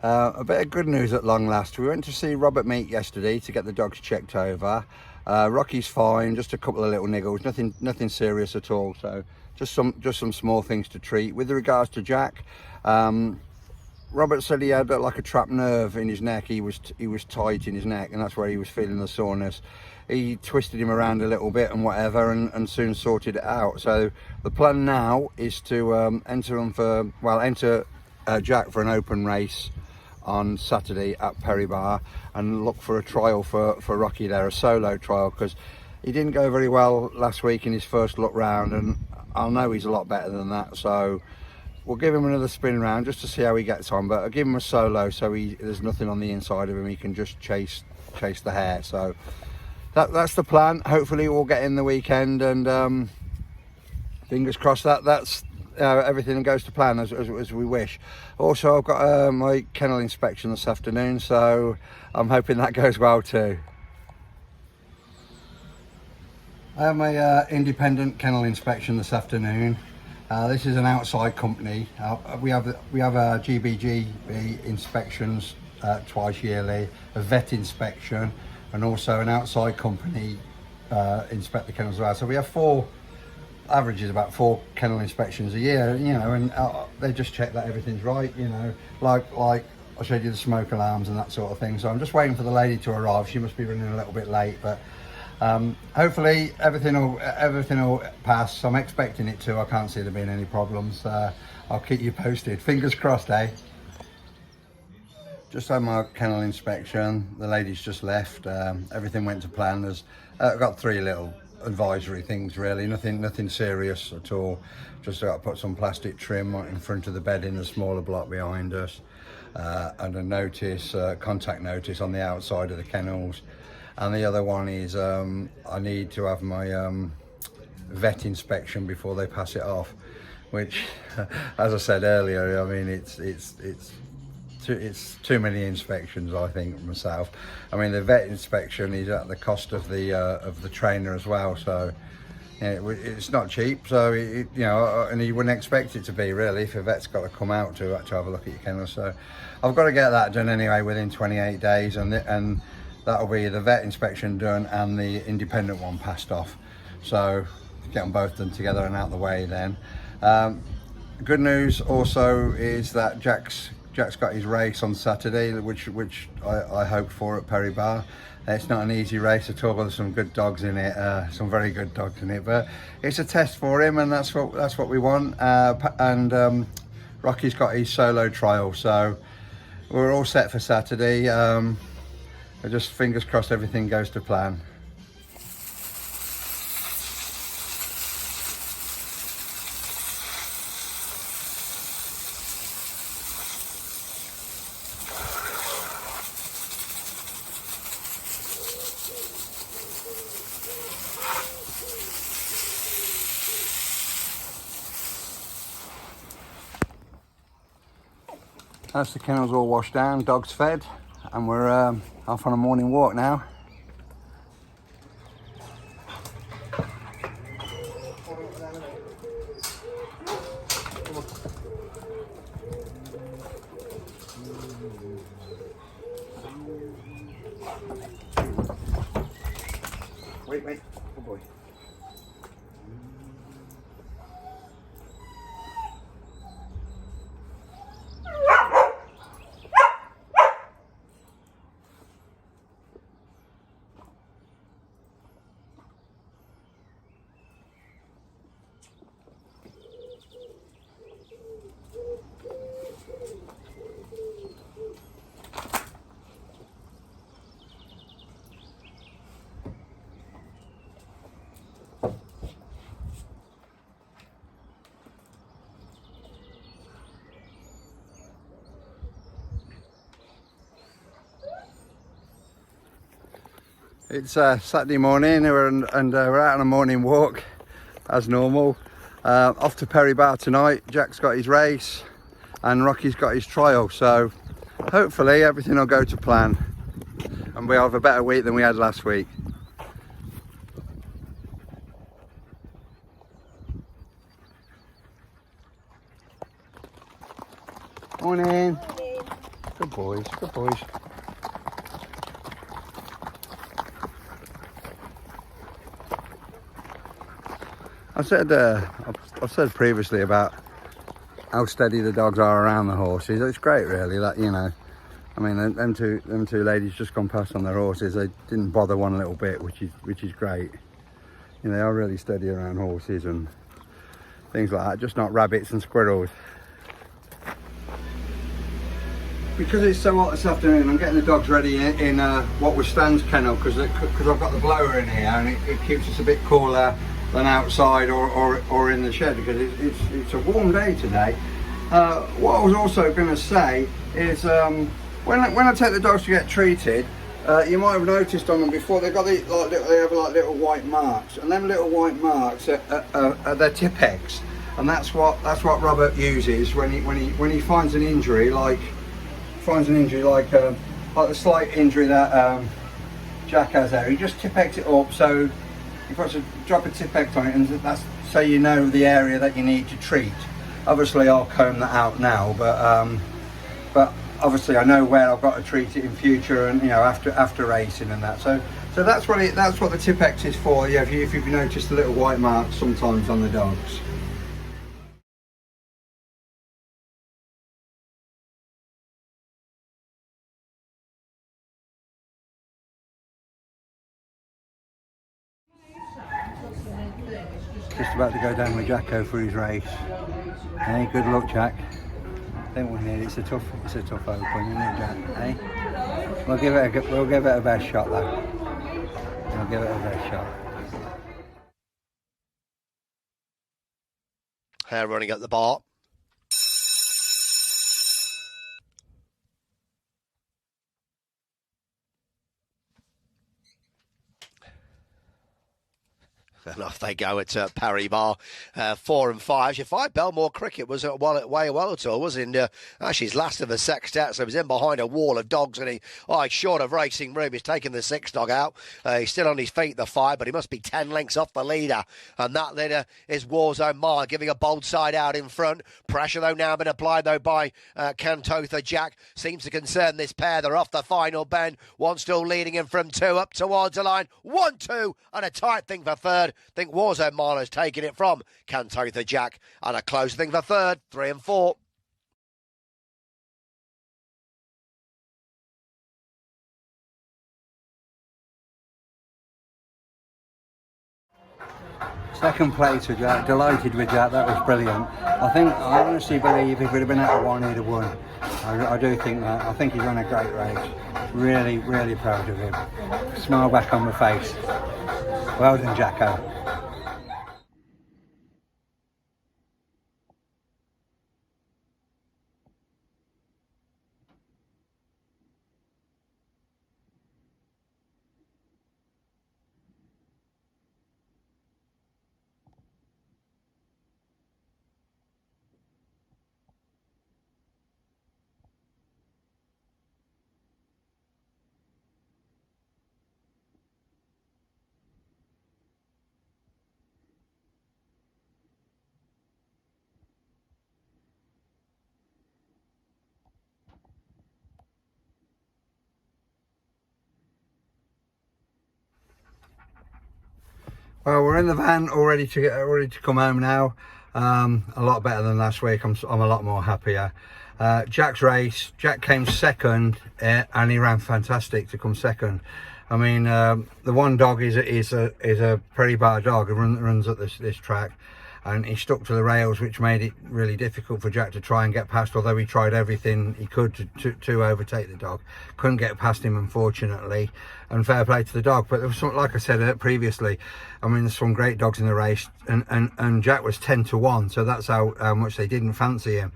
A bit of good news at long last. We went to see Robert Meek yesterday to get the dogs checked over. Rocky's fine, just a couple of little niggles, nothing serious at all. So just some small things to treat. With regards to Jack, Robert said he had like a trapped nerve in his neck. He was tight in his neck, and that's where he was feeling the soreness. He twisted him around a little bit and whatever, and soon sorted it out. So the plan now is to enter Jack for an open race on Saturday at Perry Bar, and look for a trial for Rocky there, a solo trial, because he didn't go very well last week in his first look round, and I know he's a lot better than that. So we'll give him another spin round just to see how he gets on, but I'll give him a solo so there's nothing on the inside of him. He can just chase the hare. So that's the plan. Hopefully we'll get in the weekend, and fingers crossed that's everything goes to plan as we wish. Also, I've got my kennel inspection this afternoon, so I'm hoping that goes well too. I have my independent kennel inspection this afternoon. This is an outside company. We have a GBGB inspections twice yearly, a vet inspection, and also an outside company inspect the kennels as well. So we have averages about 4 kennel inspections a year, and they just check that everything's right, like I showed you the smoke alarms and that sort of thing. So I'm just waiting for the lady to arrive. She must be running a little bit late, but hopefully everything will pass. I'm expecting it to. I can't see there being any problems. I'll keep you posted. Fingers crossed, eh? Just had my kennel inspection. The lady's just left. Everything went to plan. I've got 3 little advisory things really, nothing serious at all. Just got to put some plastic trim in front of the bed in the smaller block behind us, and a contact notice on the outside of the kennels. And the other one is I need to have my vet inspection before they pass it off, which as I said earlier, I mean it's too many inspections, I think, myself. I mean, the vet inspection is at the cost of the trainer as well, so it's not cheap. So and you wouldn't expect it to be really if a vet's got to come out to have a look at your kennel. So I've got to get that done anyway within 28 days, and that'll be the vet inspection done and the independent one passed off. So get them both done together and out the way then. Good news also is that Jack's got his race on Saturday, which I hoped for at Perry Bar. It's not an easy race at all. There's some good dogs in it, some very good dogs in it, but it's a test for him, and that's what we want. Rocky's got his solo trial, so we're all set for Saturday. Just fingers crossed everything goes to plan. That's the kennels all washed down, dogs fed, and we're off on a morning walk now. Wait, good boy. It's Saturday morning, we're out on a morning walk as normal. Off to Perry Bar tonight. Jack's got his race and Rocky's got his trial, so hopefully everything will go to plan and we'll have a better week than we had last week. Morning. Good Good boys, good boys. I've said previously about how steady the dogs are around the horses. It's great, really. That, you know, I mean, them two ladies just gone past on their horses. They didn't bother one little bit, which is great. You know, they are really steady around horses and things like that. Just not rabbits and squirrels. Because it's so hot this afternoon, I'm getting the dogs ready in what was Stan's kennel, because I've got the blower in here and it keeps us a bit cooler than outside or in the shed, because it's a warm day today. What I was also going to say is when I take the dogs to get treated, you might have noticed on them before, they've got they have like little white marks, and them little white marks are their tip pegs, and that's what Robert uses when he finds an injury like the slight injury that Jack has there. He just tip pegs it up, so you've got to drop a tip peg on it, and that's so you know the area that you need to treat. Obviously I'll comb that out now, but obviously I know where I've got to treat it in future, and you know, after racing and that. So that's what the tip X is for. Yeah, if you've noticed the little white marks sometimes on the dogs. Just about to go down with Jacko for his race. Hey, good luck, Jack. Don't we need it? It's a tough open, isn't it, Jack? Hey, we'll give it a best shot, though. We'll give it a best shot. Hare running at the bar. And off they go at Parry Bar, 4 and 5. Your 5 Belmore Cricket was way well at all, was in actually his last of the sextet, so he was in behind a wall of dogs, and he's short of racing room. He's taken the 6 dog out. He's still on his feet, the 5, but he must be 10 lengths off the leader, and that leader is Warzone Mile, giving a bold side out in front. Pressure though now been applied though by Cantotha Jack. Seems to concern this pair. They're off the final bend. One still leading him from 2 up towards the line. 1, 2, and a tight thing for third. I think Warzone Mile has taken it from Cantotha Jack, and a close thing for third, 3 and 4. Second place with Jack, delighted with Jack, that was brilliant. I honestly believe if it had been out of one, he'd have won. I do think that. I think he's run a great race. Really, really proud of him. Smile back on my face. Well done, Jacko. Well, we're in the van, all ready to come home now. A lot better than last week. I'm a lot more happier. Jack's race, Jack came second, and he ran fantastic to come second. I mean, the one dog is a pretty bad dog who runs at this track, and he stuck to the rails, which made it really difficult for Jack to try and get past, although he tried everything he could to overtake the dog. Couldn't get past him, unfortunately, and fair play to the dog. But there was some, like I said previously, I mean, there's some great dogs in the race, and Jack was 10 to 1, so that's how much they didn't fancy him.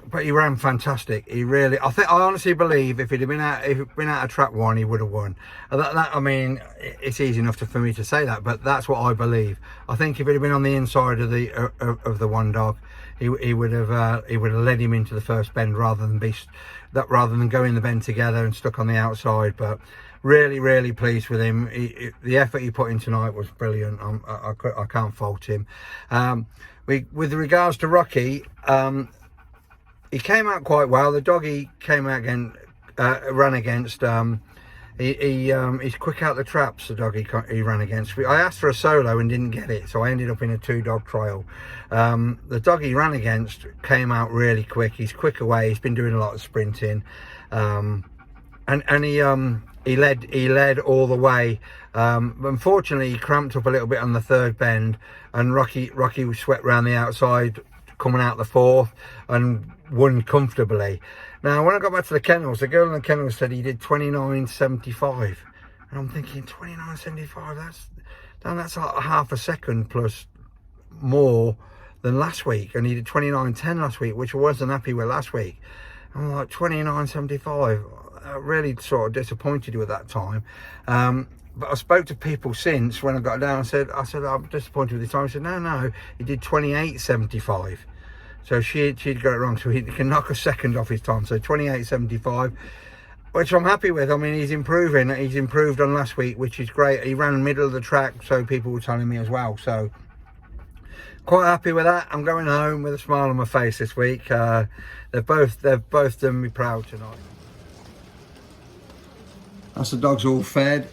But he ran fantastic. He really, I honestly believe if he'd been out of track 1, he would have won. I mean, it's easy enough for me to say that, but that's what I believe. I think if it had been on the inside of the one dog, he would have led him into the first bend rather than go in the bend together and stuck on the outside. But really, really pleased with him. The effort he put in tonight was brilliant. I can't fault him. With regards to Rocky, he came out quite well. The dog he came out again, ran against. He's quick out the traps. The dog he ran against. I asked for a solo and didn't get it, so I ended up in a 2-dog trial. The dog he ran against came out really quick. He's quick away. He's been doing a lot of sprinting, and he led all the way. Unfortunately, he cramped up a little bit on the 3rd bend, and Rocky was swept round the outside, coming out the 4th, and won comfortably. Now, when I got back to the kennels, the girl in the kennels said he did 29.75, and I'm thinking 29.75. That's like half a second plus more than last week, and he did 29.10 last week, which I wasn't happy with last week. I'm like 29.75. Really sort of disappointed with that time. But I spoke to people since when I got down. I said I'm disappointed with the time. I said no, he did 28.75. So she'd got it wrong. So he can knock a second off his time. So 28.75, which I'm happy with. I mean, he's improving. He's improved on last week, which is great. He ran middle of the track, so people were telling me as well. So quite happy with that. I'm going home with a smile on my face this week. They've both done me proud tonight. That's the dogs all fed.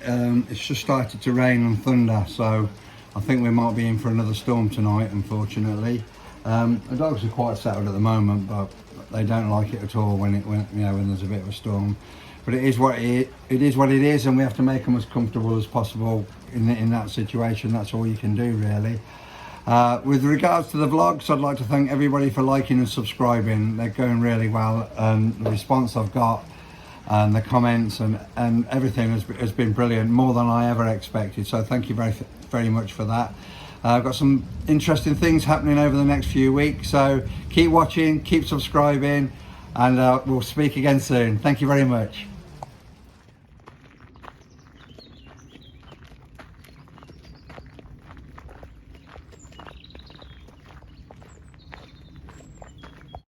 It's just started to rain and thunder, so I think we might be in for another storm tonight, unfortunately. The dogs are quite settled at the moment, but they don't like it at all when there's a bit of a storm. But it is what it is, and we have to make them as comfortable as possible in that situation. That's all you can do, really. With regards to the vlogs, I'd like to thank everybody for liking and subscribing. They're going really well, and the response I've got and the comments and everything has been brilliant, more than I ever expected. So thank you very, very much for that. I've got some interesting things happening over the next few weeks, so keep watching, keep subscribing, and we'll speak again soon. Thank you very much.